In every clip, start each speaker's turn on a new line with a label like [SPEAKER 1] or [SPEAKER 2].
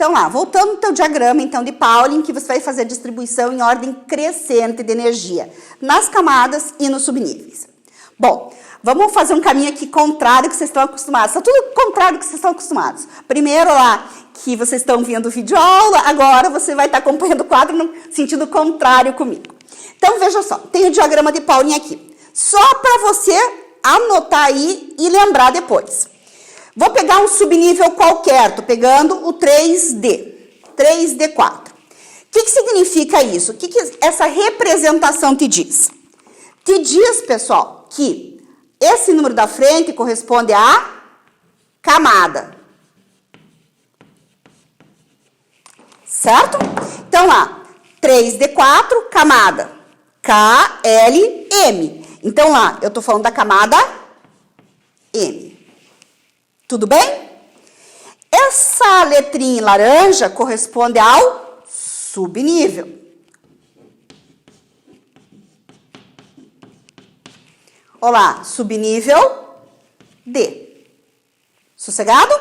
[SPEAKER 1] Então, lá, voltando ao teu diagrama, então, de Pauling, que você vai fazer a distribuição em ordem crescente de energia, nas camadas e nos subníveis. Bom, vamos fazer um caminho aqui contrário que vocês estão acostumados. Está tudo contrário que vocês estão acostumados. Primeiro lá, que vocês estão vendo o vídeo aula, agora você vai estar acompanhando o quadro no sentido contrário comigo. Então, veja só, tem o diagrama de Pauling aqui. Só para você anotar aí e lembrar depois. Vou pegar um subnível qualquer, estou pegando o 3D, 3D4. O que significa isso? O que essa representação te diz? Te diz, pessoal, que esse número da frente corresponde à camada. Certo? Então, lá, 3D4, camada, KLM. Então, lá, eu estou falando da camada M. Tudo bem? Essa letrinha em laranja corresponde ao subnível. Olá, subnível D. Sossegado?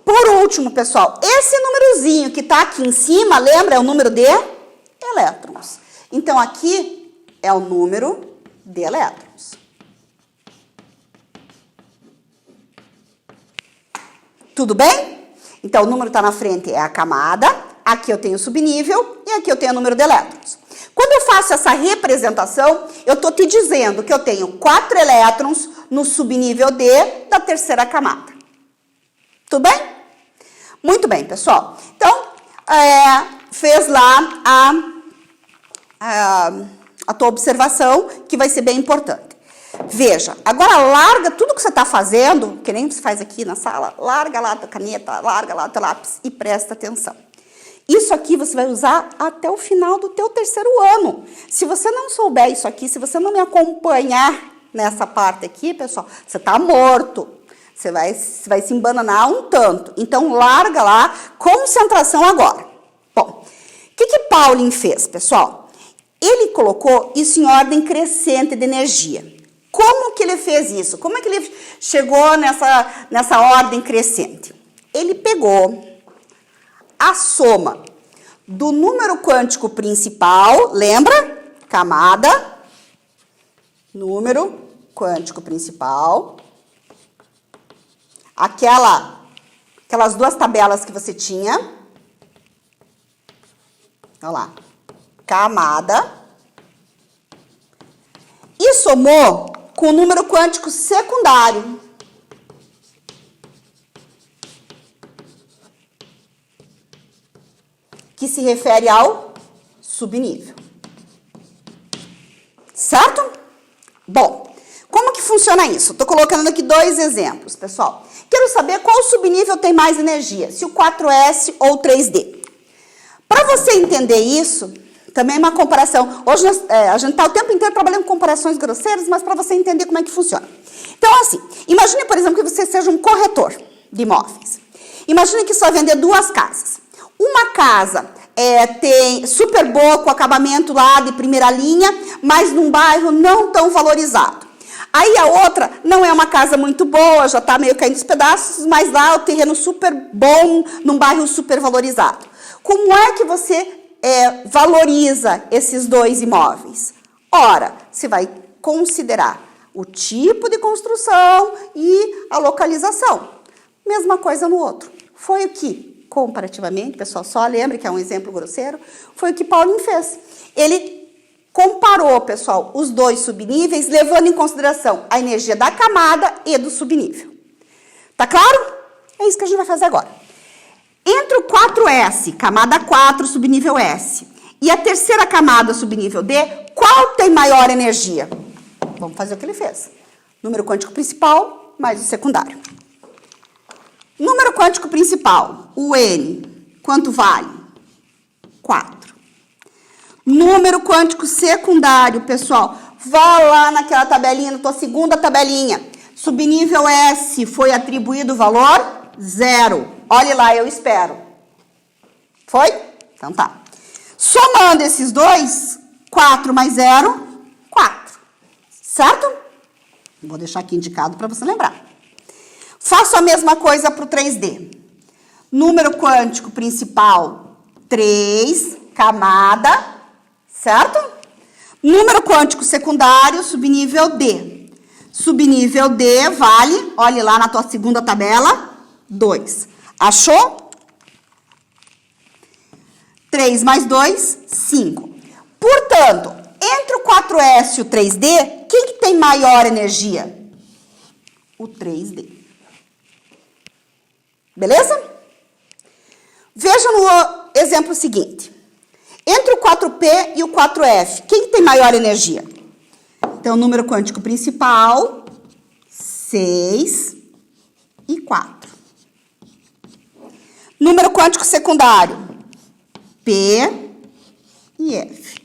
[SPEAKER 1] Por último, pessoal, esse númerozinho que está aqui em cima, lembra? É o número de elétrons. Então, aqui é o número de elétrons. Tudo bem? Então, o número está na frente, é a camada. Aqui eu tenho o subnível e aqui eu tenho o número de elétrons. Quando eu faço essa representação, eu estou te dizendo que eu tenho 4 elétrons no subnível D da terceira camada. Tudo bem? Muito bem, pessoal. Então, fez lá a tua observação, que vai ser bem importante. Veja, agora larga tudo que você está fazendo, que nem você faz aqui na sala, larga lá a tua caneta, larga lá o teu lápis e presta atenção. Isso aqui você vai usar até o final do teu terceiro ano. Se você não souber isso aqui, se você não me acompanhar nessa parte aqui, pessoal, você está morto. Você vai se embananar um tanto. Então, larga lá, concentração agora. Bom, o que Pauling fez, pessoal? Ele colocou isso em ordem crescente de energia. Como que ele fez isso? Como é que ele chegou nessa ordem crescente? Ele pegou a soma do número quântico principal, lembra? Camada, número quântico principal, aquelas duas tabelas que você tinha, olha lá, camada, e somou com o número quântico secundário. Que se refere ao subnível. Certo? Bom, como que funciona isso? Estou colocando aqui 2 exemplos, pessoal. Quero saber qual subnível tem mais energia, se o 4S ou o 3D. Para você entender isso, também é uma comparação. Hoje a gente está o tempo inteiro trabalhando com comparações grosseiras, mas para você entender como é que funciona. Então, assim, imagine, por exemplo, que você seja um corretor de imóveis. Imagine que só vender 2 casas. Uma casa tem super boa, com acabamento lá de primeira linha, mas num bairro não tão valorizado. Aí a outra não é uma casa muito boa, já está meio caindo os pedaços, mas lá o terreno super bom, num bairro super valorizado. Como é que você valoriza esses 2 imóveis? Ora, você vai considerar o tipo de construção e a localização. Mesma coisa no outro. Foi o que, comparativamente, pessoal, só lembre que é um exemplo grosseiro, foi o que Pauling fez. Ele comparou, pessoal, os 2 subníveis, levando em consideração a energia da camada e do subnível. Tá claro? É isso que a gente vai fazer agora. Entre o 4S, camada 4, subnível S, e a terceira camada, subnível D, qual tem maior energia? Vamos fazer o que ele fez. Número quântico principal mais o secundário. Número quântico principal, o N, quanto vale? 4. Número quântico secundário, pessoal, vá lá naquela tabelinha, na tua segunda tabelinha. Subnível S foi atribuído o valor 0. Olhe lá, eu espero. Foi? Então tá. Somando esses 2, 4 mais 0, 4. Certo? Vou deixar aqui indicado para você lembrar. Faço a mesma coisa para o 3D. Número quântico principal, 3, camada, certo? Número quântico secundário, subnível D. Subnível D vale, olhe lá na tua segunda tabela, 2. Achou? 3 mais 2, 5. Portanto, entre o 4S e o 3D, quem que tem maior energia? O 3D. Beleza? Veja no exemplo seguinte. Entre o 4P e o 4F, quem que tem maior energia? Então, número quântico principal, 6 e 4. Número quântico secundário, P e F.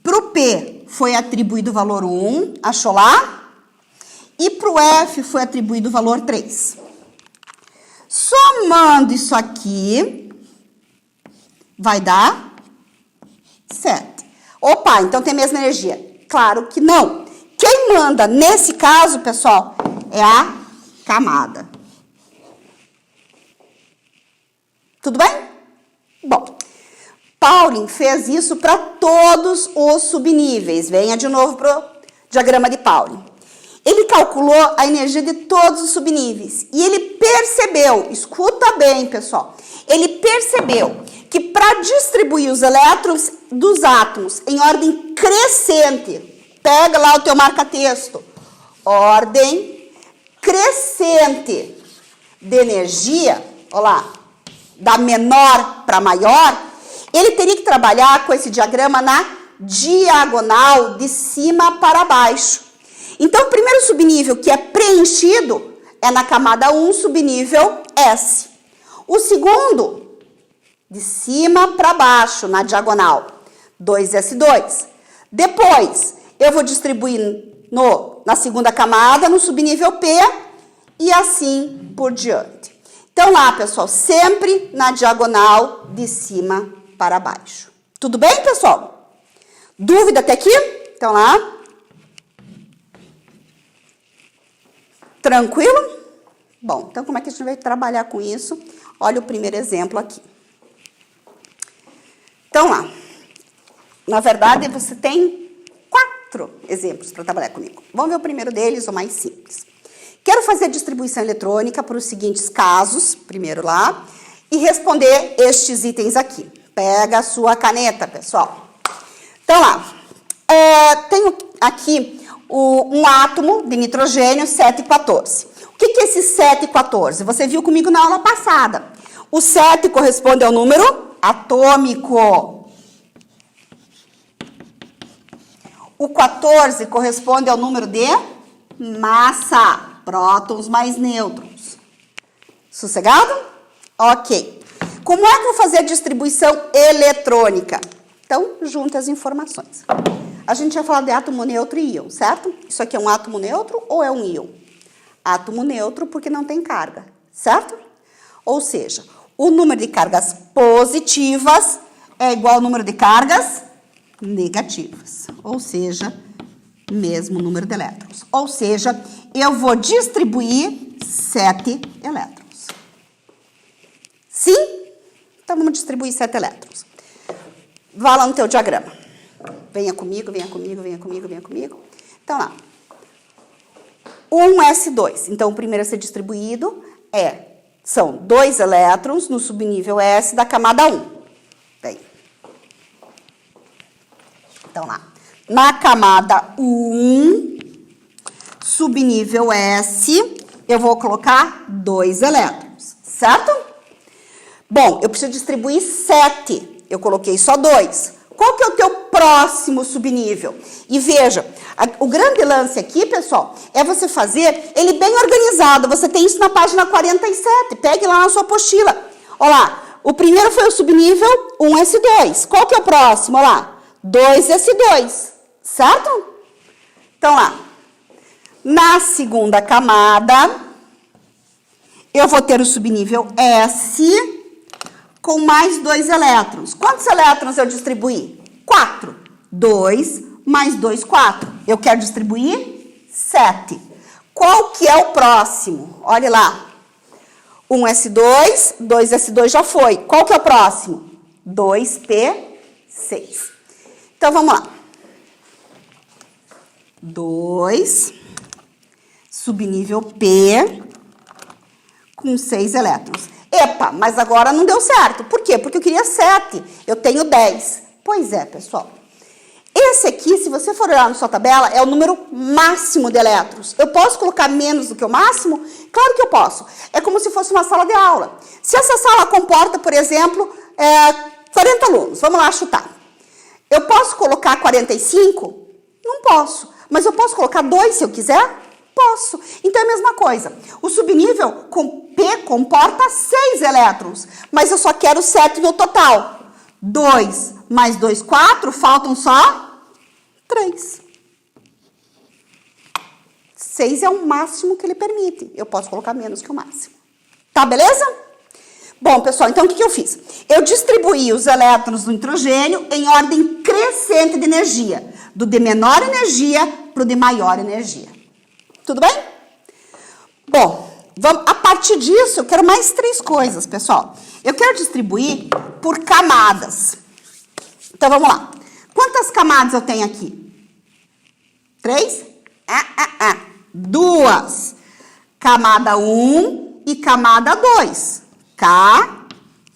[SPEAKER 1] Para o P foi atribuído o valor 1, achou lá? E para o F foi atribuído o valor 3. Somando isso aqui, vai dar 7. Opa, então tem a mesma energia. Claro que não. Quem manda nesse caso, pessoal, é a camada. Tudo bem? Bom, Pauling fez isso para todos os subníveis. Venha de novo para o diagrama de Pauling. Ele calculou a energia de todos os subníveis. E ele percebeu, escuta bem, pessoal, ele percebeu que para distribuir os elétrons dos átomos em ordem crescente, pega lá o teu marca-texto, ordem crescente de energia, olha lá, da menor para maior, ele teria que trabalhar com esse diagrama na diagonal de cima para baixo. Então, o primeiro subnível que é preenchido é na camada 1, subnível S. O segundo, de cima para baixo, na diagonal, 2S2. Depois, eu vou distribuir na segunda camada, no subnível P, e assim por diante. Então, lá, pessoal, sempre na diagonal de cima para baixo. Tudo bem, pessoal? Dúvida até aqui? Então, lá. Tranquilo? Bom, então como é que a gente vai trabalhar com isso? Olha o primeiro exemplo aqui. Então, lá. Na verdade, você tem 4 exemplos para trabalhar comigo. Vamos ver o primeiro deles, o mais simples. Quero fazer a distribuição eletrônica para os seguintes casos, primeiro lá, e responder estes itens aqui. Pega a sua caneta, pessoal. Então, lá. Tenho aqui um átomo de nitrogênio 7 e 14. O que é esse 7 e 14? Você viu comigo na aula passada. O 7 corresponde ao número atômico. O 14 corresponde ao número de massa. Prótons mais nêutrons. Sossegado? Ok. Como é que eu vou fazer a distribuição eletrônica? Então, junta as informações. A gente já falou de átomo neutro e íon, certo? Isso aqui é um átomo neutro ou é um íon? Átomo neutro porque não tem carga, certo? Ou seja, o número de cargas positivas é igual ao número de cargas negativas. Ou seja, mesmo número de elétrons. Ou seja, eu vou distribuir 7 elétrons. Sim? Então, vamos distribuir 7 elétrons. Vá lá no teu diagrama. Venha comigo, venha comigo, venha comigo, venha comigo. Então, lá. 1S2. Então, o primeiro a ser distribuído são 2 elétrons no subnível S da camada 1. Bem. Então, lá. Na camada 1, subnível S, eu vou colocar 2 elétrons, certo? Bom, eu preciso distribuir 7. Eu coloquei só 2. Qual que é o teu próximo subnível? E veja, o grande lance aqui, pessoal, é você fazer ele bem organizado. Você tem isso na página 47. Pegue lá na sua apostila. Olha lá, o primeiro foi o subnível 1S2. Qual que é o próximo? Olha lá, 2S2. Certo? Então, lá. Na segunda camada, eu vou ter o subnível S com mais 2 elétrons. Quantos elétrons eu distribuí? 4. 2 mais 2, 4. Eu quero distribuir 7. Qual que é o próximo? Olha lá. 1s2, 2s2 já foi. Qual que é o próximo? 2p6. Então, vamos lá. 2, subnível P, com 6 elétrons. Epa, mas agora não deu certo. Por quê? Porque eu queria 7. Eu tenho 10. Pois é, pessoal. Esse aqui, se você for olhar na sua tabela, é o número máximo de elétrons. Eu posso colocar menos do que o máximo? Claro que eu posso. É como se fosse uma sala de aula. Se essa sala comporta, por exemplo, 40 alunos, vamos lá chutar. Eu posso colocar 45? Não posso. Mas eu posso colocar 2 se eu quiser? Posso. Então é a mesma coisa. O subnível com P comporta 6 elétrons, mas eu só quero 7 no total. 2 mais 2, 4, faltam só 3. 6 é o máximo que ele permite. Eu posso colocar menos que o máximo. Tá, beleza? Bom, pessoal, então o que eu fiz? Eu distribuí os elétrons do nitrogênio em ordem crescente de energia. Do de menor energia para o de maior energia. Tudo bem? Bom, a partir disso, eu quero mais 3 coisas, pessoal. Eu quero distribuir por camadas. Então, vamos lá. Quantas camadas eu tenho aqui? 3? 2. Camada 1 e camada 2. K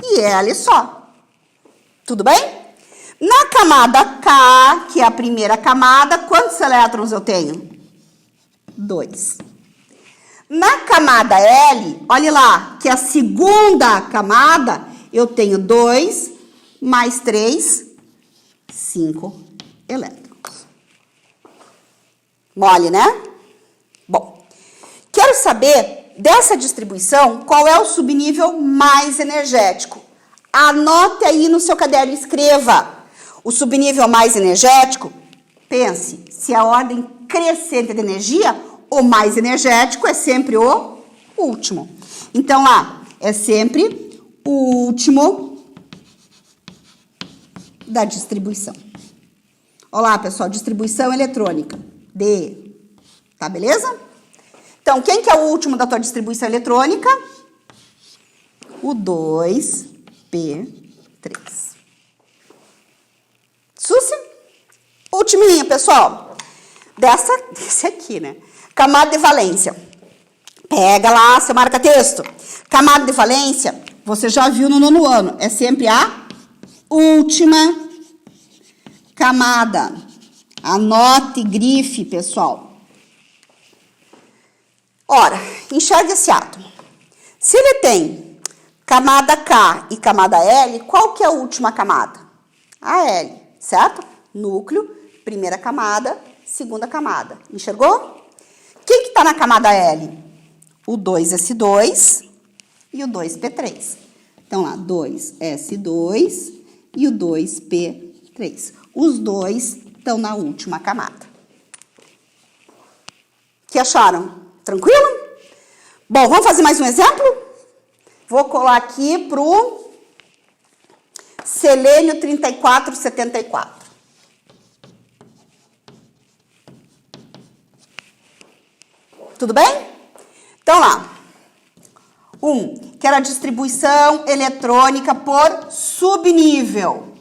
[SPEAKER 1] e L só. Tudo bem? Na camada K, que é a primeira camada, quantos elétrons eu tenho? 2. Na camada L, olha lá, que é a segunda camada, eu tenho 2 mais 3, 5 elétrons. Mole, né? Bom, quero saber dessa distribuição qual é o subnível mais energético. Anote aí no seu caderno e escreva. O subnível mais energético, pense, se a ordem crescente de energia, o mais energético é sempre o último. Então, lá, é sempre o último da distribuição. Olá, pessoal, distribuição eletrônica. D. Tá, beleza? Então, quem que é o último da tua distribuição eletrônica? O 2p3. Súcia? Ultiminho, pessoal. Desse aqui, né? Camada de valência. Pega lá, seu marca-texto. Camada de valência, você já viu no 9º ano. É sempre a última camada. Anote, grife, pessoal. Ora, enxerga esse átomo. Se ele tem camada K e camada L, qual que é a última camada? A L, certo? Núcleo, primeira camada, segunda camada. Enxergou? Quem que está na camada L? O 2s2 e o 2p3. Então, lá, 2s2 e o 2p3. Os dois estão na última camada. O que acharam? Tranquilo? Bom, vamos fazer mais um exemplo? Vou colar aqui para o selênio 3474. Tudo bem? Então, lá. Que era a distribuição eletrônica por subnível.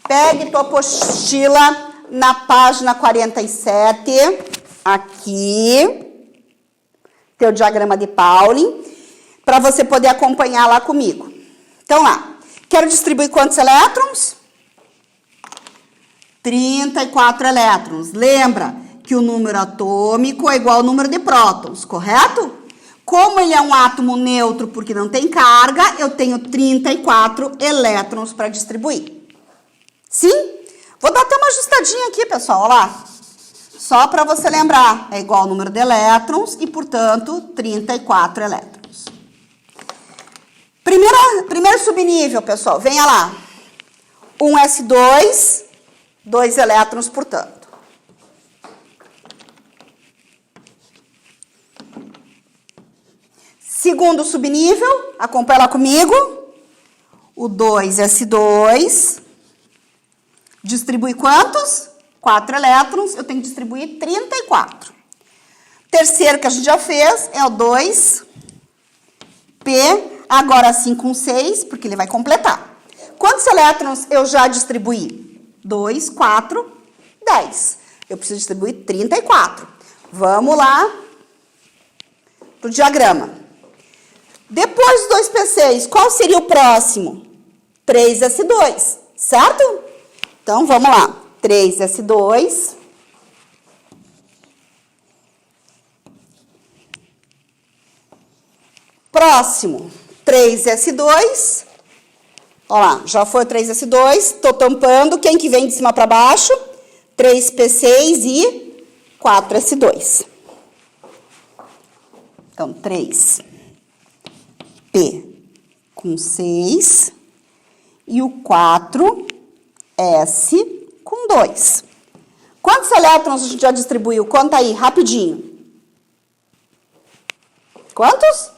[SPEAKER 1] Pegue tua apostila na página 47, aqui, teu diagrama de Pauling, para você poder acompanhar lá comigo. Então, lá. Quero distribuir quantos elétrons? 34 elétrons. Lembra que o número atômico é igual ao número de prótons, correto? Como ele é um átomo neutro porque não tem carga, eu tenho 34 elétrons para distribuir. Sim? Vou dar até uma ajustadinha aqui, pessoal, olha lá. Só para você lembrar, é igual ao número de elétrons e, portanto, 34 elétrons. Primeiro subnível, pessoal, venha lá. 1s2... 2 elétrons, portanto. Segundo subnível, acompanha lá comigo. O 2s2 distribui quantos? 4 elétrons, eu tenho que distribuir 34. Terceiro que a gente já fez é o 2P, agora sim com 6, porque ele vai completar. Quantos elétrons eu já distribuí? 2, 4, 10. Eu preciso distribuir 34. Vamos lá para o diagrama. Depois do 2P6, qual seria o próximo? 3S2, certo? Então, vamos lá. 3S2. Próximo, 3S2. Olha lá, já foi o 3S2. Estou tampando. Quem que vem de cima para baixo? 3P6 e 4S2. Então, 3P com 6 e o 4S com 2. Quantos elétrons a gente já distribuiu? Conta aí, rapidinho. Quantos?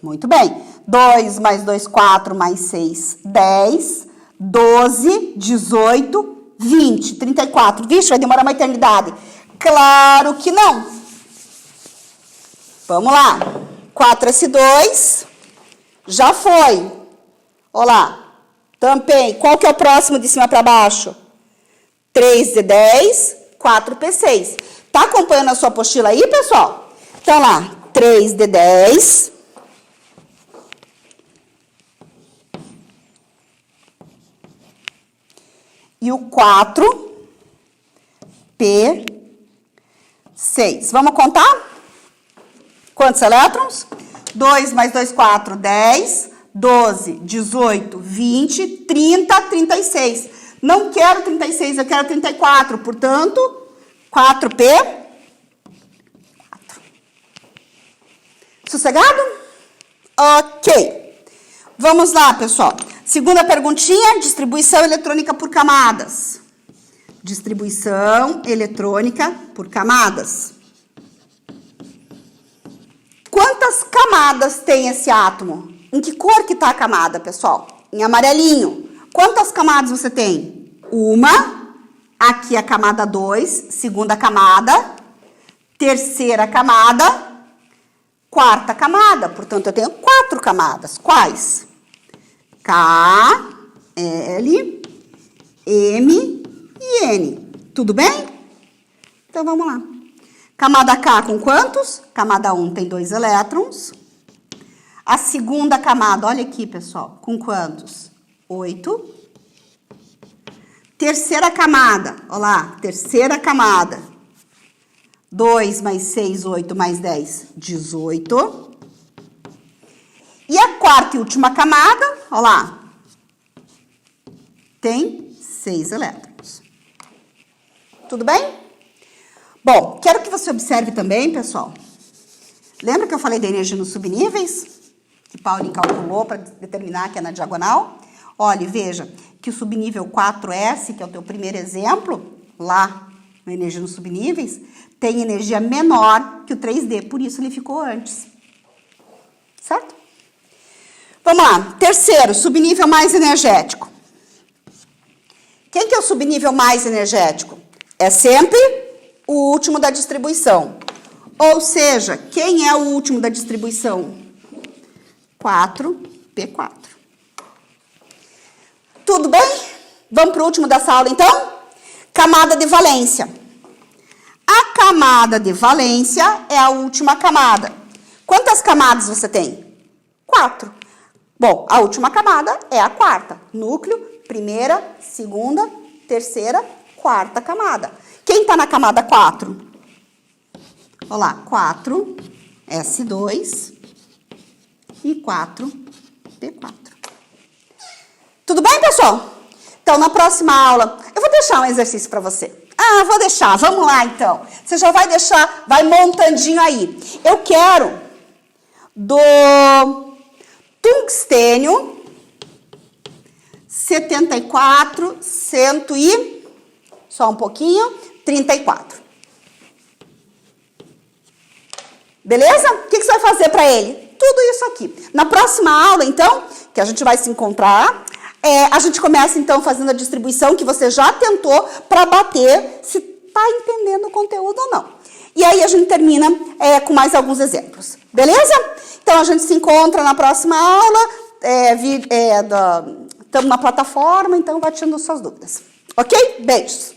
[SPEAKER 1] Muito bem. 2 mais 2, 4 mais 6, 10, 12, 18, 20, 34. Vixe, vai demorar uma eternidade. Claro que não. Vamos lá. 4S2. Já foi. Olha lá. Tampei. Qual que é o próximo de cima para baixo? 3D10, 4P6. Tá acompanhando a sua apostila aí, pessoal? Então lá. 3D10. E o 4P6. Vamos contar? Quantos elétrons? 2 mais 2, 4, 10, 12, 18, 20, 30, 36. Não quero 36, eu quero 34. Portanto, 4P4. Sossegado? Ok. Vamos lá, pessoal. Segunda perguntinha, distribuição eletrônica por camadas. Distribuição eletrônica por camadas. Quantas camadas tem esse átomo? Em que cor que está a camada, pessoal? Em amarelinho. Quantas camadas você tem? Uma. Aqui a camada 2, segunda camada, terceira camada, quarta camada. Portanto, eu tenho 4 camadas. Quais? K, L, M e N. Tudo bem? Então, vamos lá. Camada K com quantos? Camada 1 tem 2 elétrons. A segunda camada, olha aqui, pessoal, com quantos? 8. Terceira camada, olha lá, terceira camada. 2 mais 6, 8 mais 10, 18. E a quarta e última camada, olha lá, tem 6 elétrons. Tudo bem? Bom, quero que você observe também, pessoal. Lembra que eu falei da energia nos subníveis? Que Pauling calculou para determinar que é na diagonal? Olha, veja que o subnível 4S, que é o teu primeiro exemplo, lá na energia nos subníveis, tem energia menor que o 3D, por isso ele ficou antes. Certo? Vamos lá. Terceiro, subnível mais energético. Quem que é o subnível mais energético? É sempre o último da distribuição. Ou seja, quem é o último da distribuição? 4P4. Tudo bem? Vamos para o último dessa aula, então? Camada de valência. A camada de valência é a última camada. Quantas camadas você tem? 4. Bom, a última camada é a quarta. Núcleo, primeira, segunda, terceira, quarta camada. Quem está na camada 4? Olha lá, 4S2 e 4P4. Tudo bem, pessoal? Então, na próxima aula, eu vou deixar um exercício para você. Ah, vou deixar. Vamos lá, então. Você já vai deixar, vai montandinho aí. Eu quero do tungstênio 74, 100 e... Só um pouquinho, 34. Beleza? O que você vai fazer para ele? Tudo isso aqui. Na próxima aula, então, que a gente vai se encontrar, a gente começa, então, fazendo a distribuição que você já tentou para bater se está entendendo o conteúdo ou não. E aí, aí a gente termina com mais alguns exemplos. Beleza? Então, a gente se encontra na próxima aula. Estamos na plataforma, então vai tirando suas dúvidas. Ok? Beijos!